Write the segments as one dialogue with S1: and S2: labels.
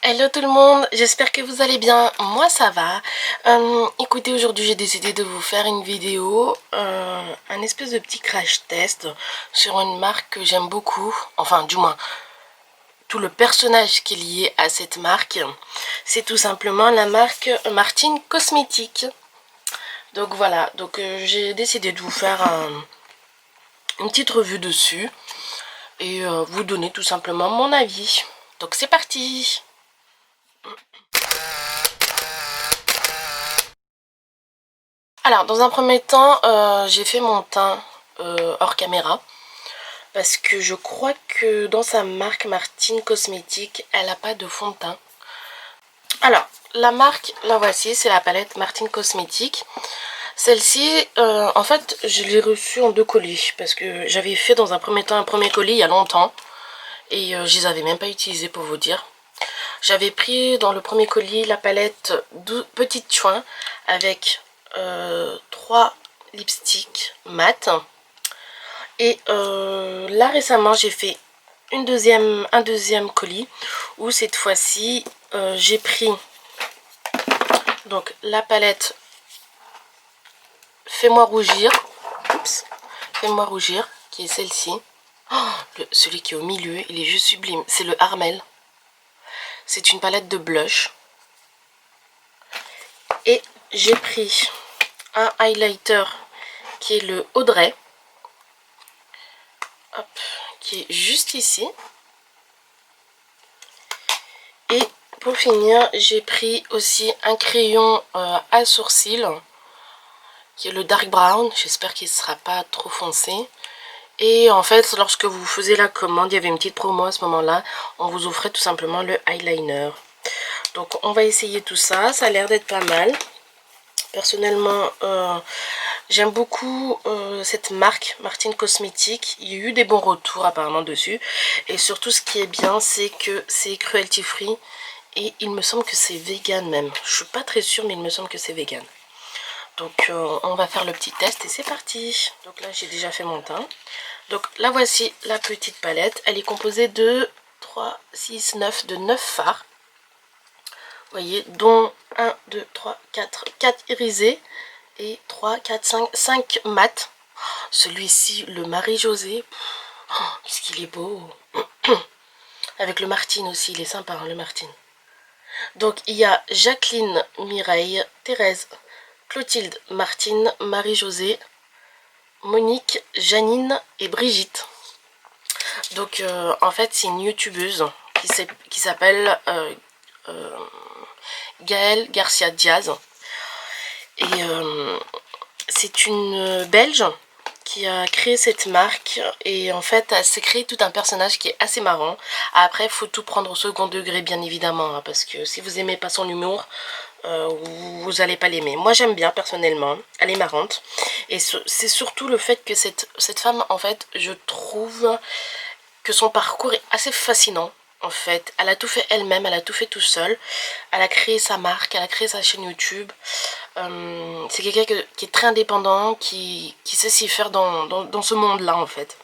S1: Hello tout le monde, j'espère que vous allez bien, moi ça va. Écoutez, aujourd'hui j'ai décidé de vous faire une vidéo, un espèce de petit crash test sur une marque que j'aime beaucoup, enfin du moins tout le personnage qui est lié à cette marque. C'est tout simplement la marque Martine Cosmétiques. Donc voilà, j'ai décidé de vous faire une petite revue dessus et vous donner tout simplement mon avis. Donc c'est parti! Alors, dans un premier temps, j'ai fait mon teint hors caméra parce que je crois que dans sa marque Martine Cosmétiques, elle n'a pas de fond de teint. Alors, la marque, la voici, c'est la palette Martine Cosmétiques. Celle-ci, en fait, je l'ai reçue en deux colis parce que j'avais fait dans un premier temps un premier colis il y a longtemps et je les avais même pas utilisés pour vous dire. J'avais pris dans le premier colis la palette Petite Chouin avec 3 lipsticks mat. Et là récemment j'ai fait un deuxième colis où cette fois-ci j'ai pris donc la palette Fais-moi rougir. Oups, Fais-moi rougir, qui est celle-ci. Oh, celui qui est au milieu, il est juste sublime. C'est le Armel. C'est une palette de blush. Et j'ai pris un highlighter qui est le Audrey. Hop, qui est juste ici. Et pour finir, j'ai pris aussi un crayon à sourcils qui est le Dark Brown. J'espère qu'il ne sera pas trop foncé. Et en fait, lorsque vous faisiez la commande, il y avait une petite promo à ce moment-là. On vous offrait tout simplement le eyeliner. Donc on va essayer tout ça. Ça a l'air d'être pas mal. Personnellement, j'aime beaucoup cette marque Martine Cosmétiques. Il y a eu des bons retours apparemment dessus. Et surtout, ce qui est bien, c'est que c'est cruelty free. Et il me semble que c'est vegan même. Je suis pas très sûre, mais il me semble que c'est vegan. Donc on va faire le petit test et c'est parti. Donc là, j'ai déjà fait mon teint. Donc là, voici la petite palette. Elle est composée de 3, 6, 9, de 9 fards. Vous voyez, dont 1, 2, 3, 4 irisés et 3, 4, 5 mat. Celui-ci, le Marie-Josée, qu'est-ce qu'il est beau. Avec le Martine aussi, il est sympa, hein, le Martine. Donc il y a Jacqueline, Mireille, Thérèse, Clotilde, Martine, Marie-Josée, Monique, Janine et Brigitte. Donc en fait c'est une youtubeuse qui s'appelle Gaëlle Garcia Diaz. Et c'est une Belge qui a créé cette marque et en fait elle s'est créé tout un personnage qui est assez marrant. Après il faut tout prendre au second degré bien évidemment, hein, parce que si vous aimez pas son humour, vous allez pas l'aimer. Moi j'aime bien personnellement, elle est marrante. Et c'est surtout le fait que cette femme, en fait, je trouve que son parcours est assez fascinant. En fait, elle a tout fait elle-même, elle a tout fait tout seule. Elle a créé sa marque, elle a créé sa chaîne YouTube. C'est quelqu'un qui est très indépendant, qui sait s'y faire dans ce monde-là, en fait.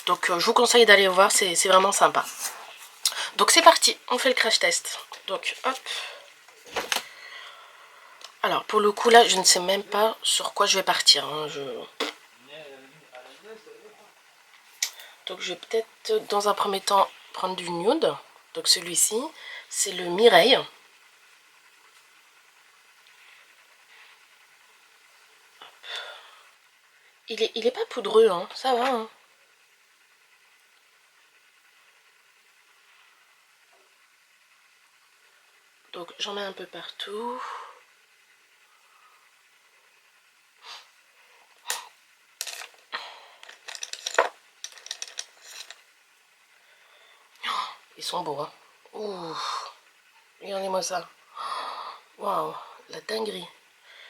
S1: Donc, je vous conseille d'aller voir, c'est vraiment sympa. Donc, c'est parti, on fait le crash test. Donc, hop. Alors, pour le coup, là, je ne sais même pas sur quoi je vais partir. Hein. Donc, je vais peut-être, dans un premier temps, prendre du nude. Donc, celui-ci, c'est le Mireille. Il est pas poudreux, hein. Ça va, hein. Donc, j'en mets un peu partout. Ils sont beaux, hein. Ouh, regardez-moi ça. Waouh, la dinguerie.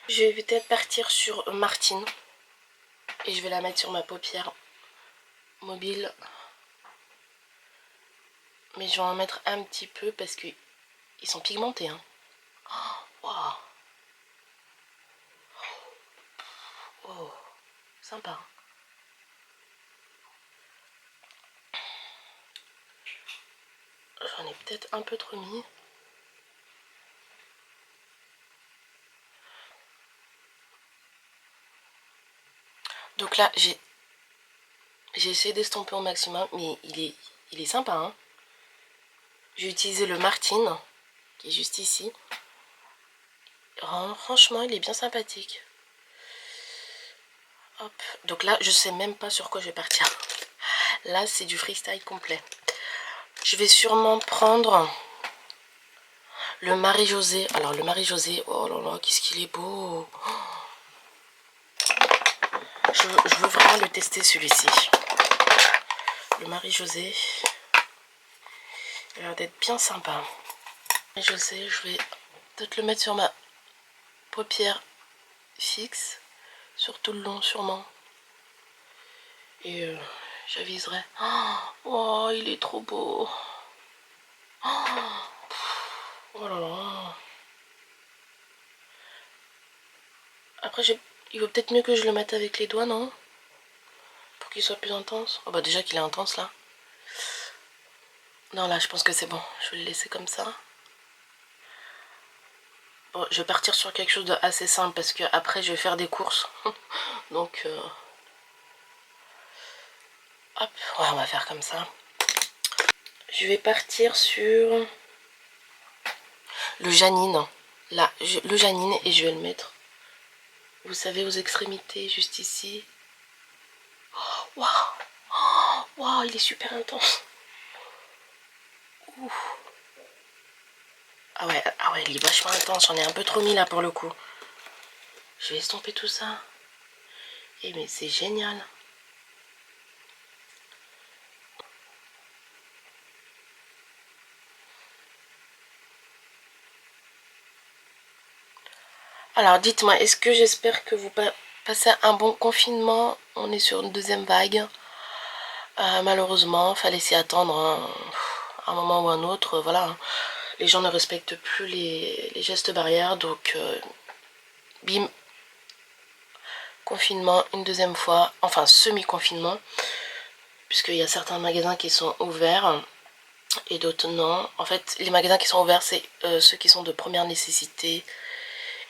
S1: Je vais peut-être partir sur Martine. Et je vais la mettre sur ma paupière mobile. Mais je vais en mettre un petit peu parce qu'ils sont pigmentés, hein. Waouh. Oh, sympa. J'en ai peut-être un peu trop mis. Donc là, j'ai essayé d'estomper au maximum, mais il est sympa, hein. J'ai utilisé le Martine, qui est juste ici. Franchement, il est bien sympathique. Hop. Donc là, je sais même pas sur quoi je vais partir. Là, c'est du freestyle complet. Je vais sûrement prendre le Marie-José. Alors, le Marie-José, oh là là, qu'est-ce qu'il est beau. Je veux vraiment le tester, celui-ci. Le Marie-José. Il a l'air d'être bien sympa. Marie-José, je vais peut-être le mettre sur ma paupière fixe. Sur tout le long, sûrement. Et j'aviserai. Oh, il est trop beau. Oh là là. Après, il vaut peut-être mieux que je le mette avec les doigts, non? Pour qu'il soit plus intense. Oh bah déjà qu'il est intense là. Non, là, je pense que c'est bon. Je vais le laisser comme ça. Bon, je vais partir sur quelque chose d'assez simple parce que après je vais faire des courses. Donc, hop, ouais, on va faire comme ça. Je vais partir sur le Janine. Là, le Janine, et je vais le mettre, vous savez, aux extrémités, juste ici. Waouh, waouh, il est super intense. Ouh. Ah ouais, il est vachement intense. J'en ai un peu trop mis là pour le coup. Je vais estomper tout ça. Et mais c'est génial. Alors dites-moi, est-ce que j'espère que vous passez un bon confinement? On est sur une deuxième vague. Malheureusement, fallait s'y attendre, hein. À un moment ou un autre, voilà. Hein. Les gens ne respectent plus les gestes barrières, donc bim, confinement une deuxième fois, enfin semi-confinement, puisqu'il y a certains magasins qui sont ouverts et d'autres non. En fait, les magasins qui sont ouverts, c'est ceux qui sont de première nécessité.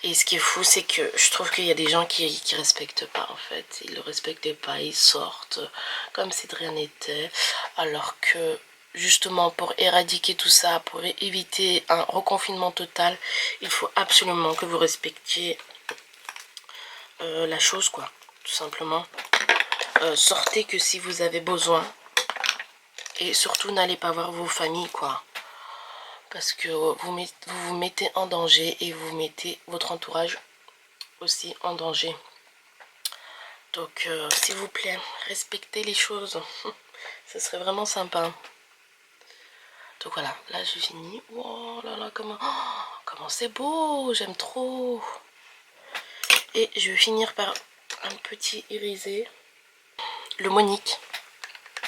S1: Et ce qui est fou, c'est que je trouve qu'il y a des gens qui respectent pas, en fait. Ils le respectent pas, ils sortent comme si de rien n'était. Alors que, justement, pour éradiquer tout ça, pour éviter un reconfinement total, il faut absolument que vous respectiez la chose, quoi. Tout simplement. Sortez que si vous avez besoin. Et surtout, n'allez pas voir vos familles, quoi. Parce que vous vous mettez en danger et vous mettez votre entourage aussi en danger. Donc s'il vous plaît, respectez les choses. Ce serait vraiment sympa. Donc voilà, là j'ai fini. Oh là là, comment c'est beau, j'aime trop. Et je vais finir par un petit irisé. Le Monique.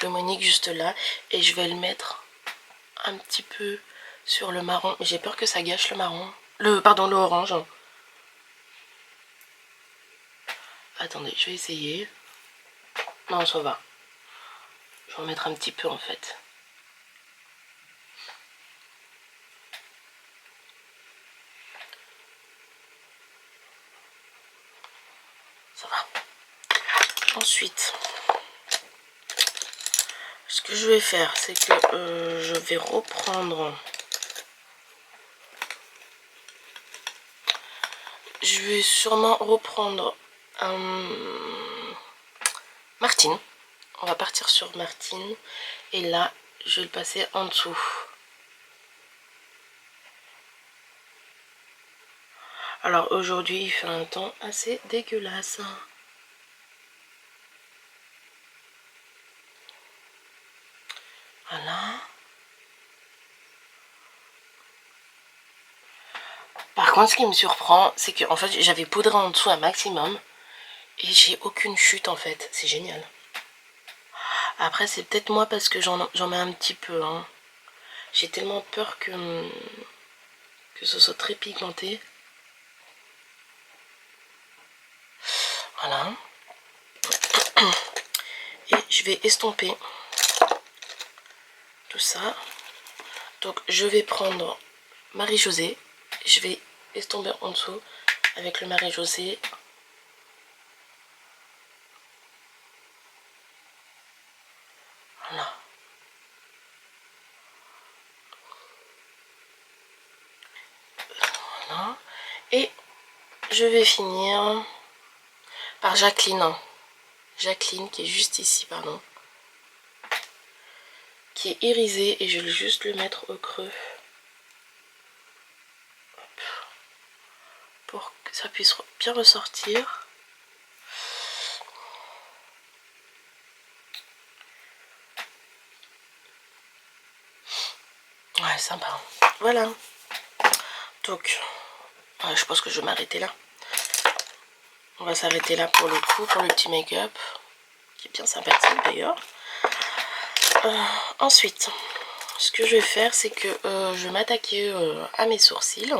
S1: Le Monique juste là. Et je vais le mettre un petit peu sur le marron. Mais j'ai peur que ça gâche le marron. Pardon, le orange. Attendez, je vais essayer. Non, ça va. Je vais en mettre un petit peu en fait. Ça va. Ensuite, ce que je vais faire, c'est que je vais reprendre... Je vais sûrement reprendre Martine. On va partir sur Martine. Et là, je vais le passer en dessous. Alors aujourd'hui, il fait un temps assez dégueulasse. Voilà. Par contre, ce qui me surprend, c'est que en fait, j'avais poudré en dessous un maximum. Et j'ai aucune chute en fait. C'est génial. Après, c'est peut-être moi parce que j'en mets un petit peu. Hein. J'ai tellement peur que ce soit très pigmenté. Voilà. Et je vais estomper tout ça. Donc je vais prendre Marie-José. Je vais estomper en dessous avec le Marie-José. Voilà. Et je vais finir par Jacqueline. Jacqueline qui est juste ici, pardon. Qui est irisée et je vais juste le mettre au creux. Hop. Pour que ça puisse bien ressortir. Ouais, sympa. Voilà. Donc, ouais, je pense que je vais m'arrêter là. On va s'arrêter là pour le coup, pour le petit make-up. Qui est bien sympathique d'ailleurs. Ensuite, ce que je vais faire, c'est que je vais m'attaquer à mes sourcils.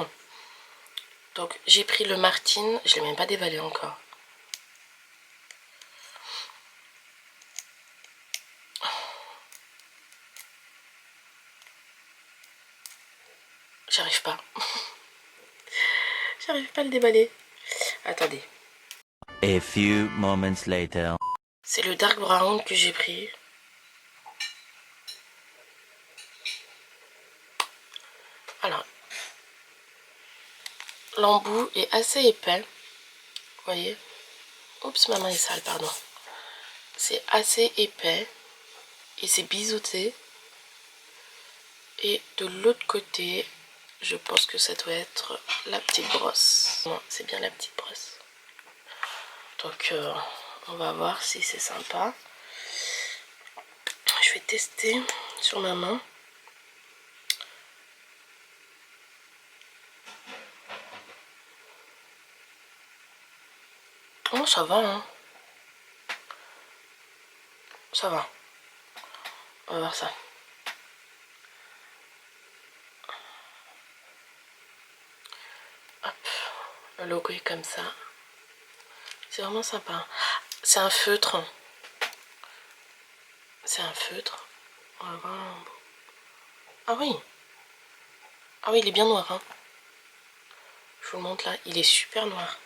S1: Donc, j'ai pris le Martine. Je ne l'ai même pas déballé encore. J'arrive pas. J'arrive pas à le déballer. Attendez.
S2: A few moments later.
S1: C'est le dark brown que j'ai pris. Alors, l'embout est assez épais. Vous voyez? Oups, ma main est sale, pardon. C'est assez épais. Et c'est biseauté. Et de l'autre côté, je pense que ça doit être la petite brosse. Non, c'est bien la petite brosse. Donc, on va voir si c'est sympa. Je vais tester sur ma main. Oh, ça va, hein. Ça va. On va voir ça. Hop. Le logo est comme ça. C'est vraiment sympa. C'est un feutre. C'est un feutre. On va voir. Ah oui. Ah oui, il est bien noir, hein. Je vous le montre là. Il est super noir.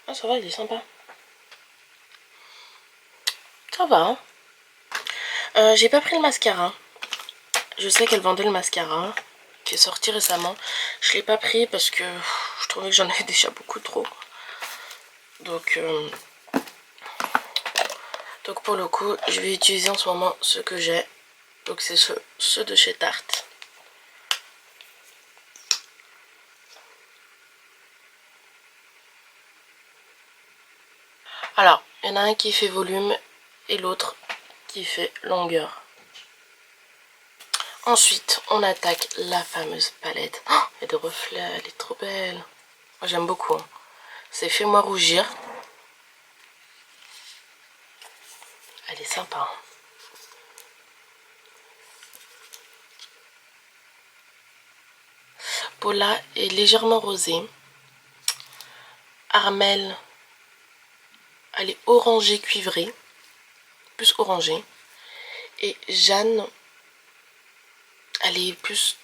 S1: Ah, ça va, il est sympa. Ça va, hein. J'ai pas pris le mascara. Je sais qu'elle vendait le mascara qui est sorti récemment. Je l'ai pas pris parce que je trouvais que j'en avais déjà beaucoup trop. Donc pour le coup, je vais utiliser en ce moment ce que j'ai. Donc c'est ceux de chez Tarte. Alors, il y en a un qui fait volume et l'autre qui fait longueur. Ensuite, on attaque la fameuse palette. Oh, il y a des reflets, elle est trop belle. Moi, j'aime beaucoup. Hein. C'est Fais-moi rougir. Elle est sympa. Hein. Paula est légèrement rosée. Armel, elle est orangée cuivrée. Plus orangée. Et Jeanne, elle est plus...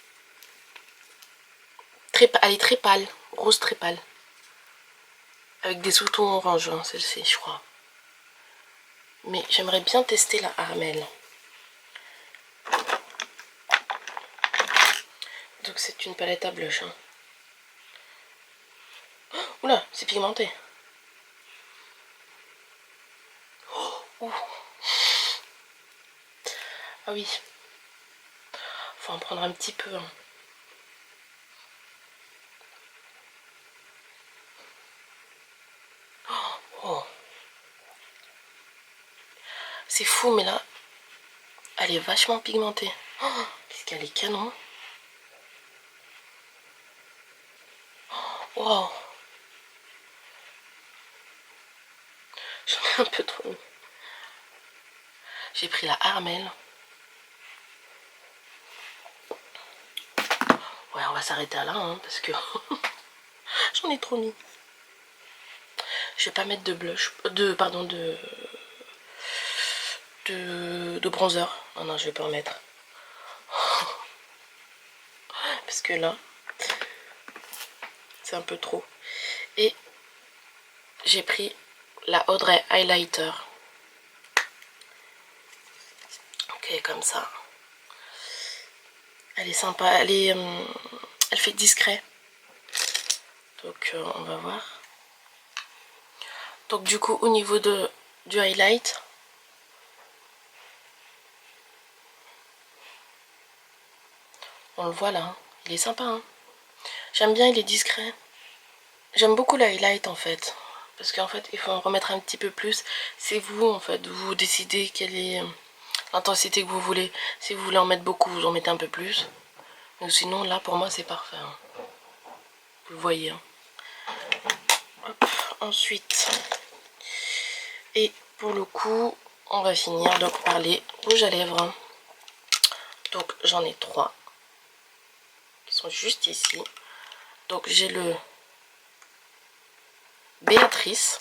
S1: elle est très pâle. Rose très pâle. Avec des sous-tons orange, hein, celle-ci, je crois. Mais j'aimerais bien tester la Armel. Donc c'est une palette à blush. Hein. Oh, oula, c'est pigmenté. Oh, ah oui. Faut en prendre un petit peu. Hein. Oh. C'est fou, mais là, elle est vachement pigmentée. Oh, qu'est-ce qu'elle est canon. Wow. J'en ai un peu trop mis. J'ai pris la Armel. Ouais, on va s'arrêter là, hein, parce que j'en ai trop mis. Je vais pas mettre de blush, de bronzer. Oh non, je vais pas en mettre. Parce que là, c'est un peu trop. Et j'ai pris la Audrey Highlighter. Ok, comme ça. Elle est sympa. Elle fait discret. Donc on va voir. Donc du coup au niveau du highlight, on le voit là, hein. Il est sympa, hein. J'aime bien, il est discret. J'aime beaucoup le highlight en fait. Parce qu'en fait, il faut en remettre un petit peu plus. C'est vous en fait, vous décidez quelle est l'intensité que vous voulez. Si vous voulez en mettre beaucoup, vous en mettez un peu plus. Mais sinon, là pour moi, c'est parfait, hein. Vous le voyez, hein. Hop, ensuite, et pour le coup, on va finir donc par les rouges à lèvres. Donc j'en ai 3 qui sont juste ici. Donc j'ai le Béatrice.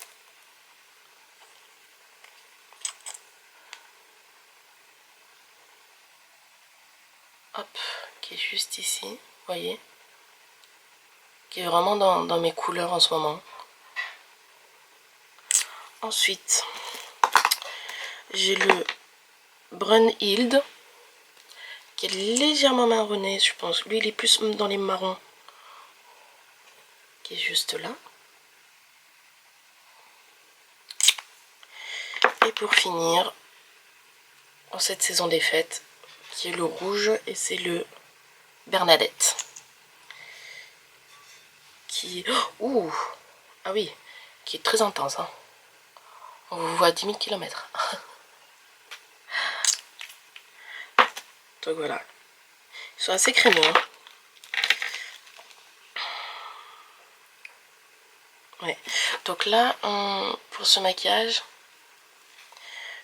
S1: Hop, qui est juste ici, vous voyez, qui est vraiment dans mes couleurs en ce moment. Ensuite, j'ai le Brunhilde, qui est légèrement marronné, je pense. Lui, il est plus dans les marrons, qui est juste là. Et pour finir, en cette saison des fêtes, qui est le rouge, et c'est le Bernadette. Qui... Ouh, ah oui, qui est très intense, hein. On vous voit à 10 000 km. Donc voilà. Ils sont assez crémeux, hein. Ouais. Donc là, pour ce maquillage,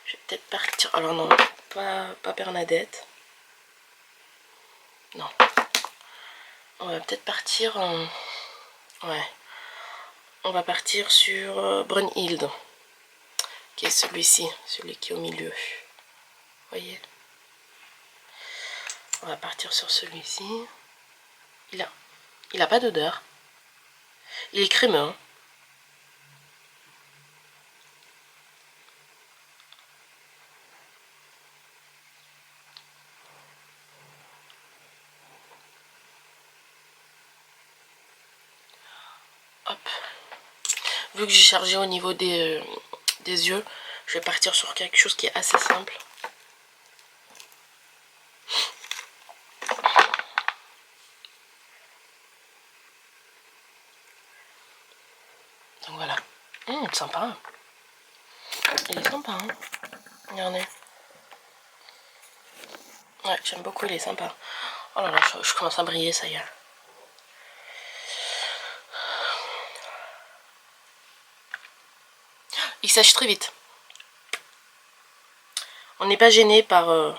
S1: je vais peut-être partir... Alors non, pas Bernadette. Non. On va peut-être partir en... Ouais. On va partir sur Brunhilde. Qui est celui-ci, celui qui est au milieu. Vous voyez? On va partir sur celui-ci. Il a pas d'odeur. Il est crémeux, hein. Hop. Vu que j'ai chargé au niveau des yeux, je vais partir sur quelque chose qui est assez simple. Donc voilà. Sympa. Il est sympa, hein. Regardez. Ouais, j'aime beaucoup, il est sympa. Oh là là, je commence à briller, ça y est. Il sèche très vite. On n'est pas gêné par le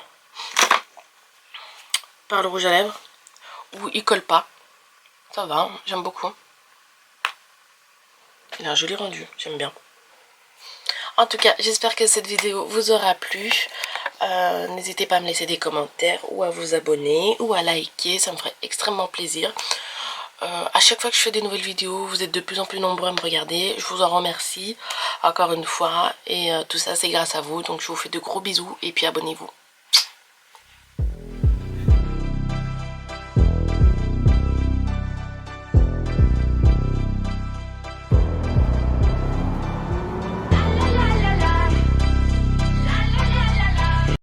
S1: rouge à lèvres. Ou il colle pas. Ça va, j'aime beaucoup. Il a un joli rendu, j'aime bien. En tout cas, j'espère que cette vidéo vous aura plu. N'hésitez pas à me laisser des commentaires ou à vous abonner ou à liker, ça me ferait extrêmement plaisir. À chaque fois que je fais des nouvelles vidéos, vous êtes de plus en plus nombreux à me regarder. Je vous en remercie encore une fois et tout ça c'est grâce à vous. Donc je vous fais de gros bisous et puis abonnez-vous.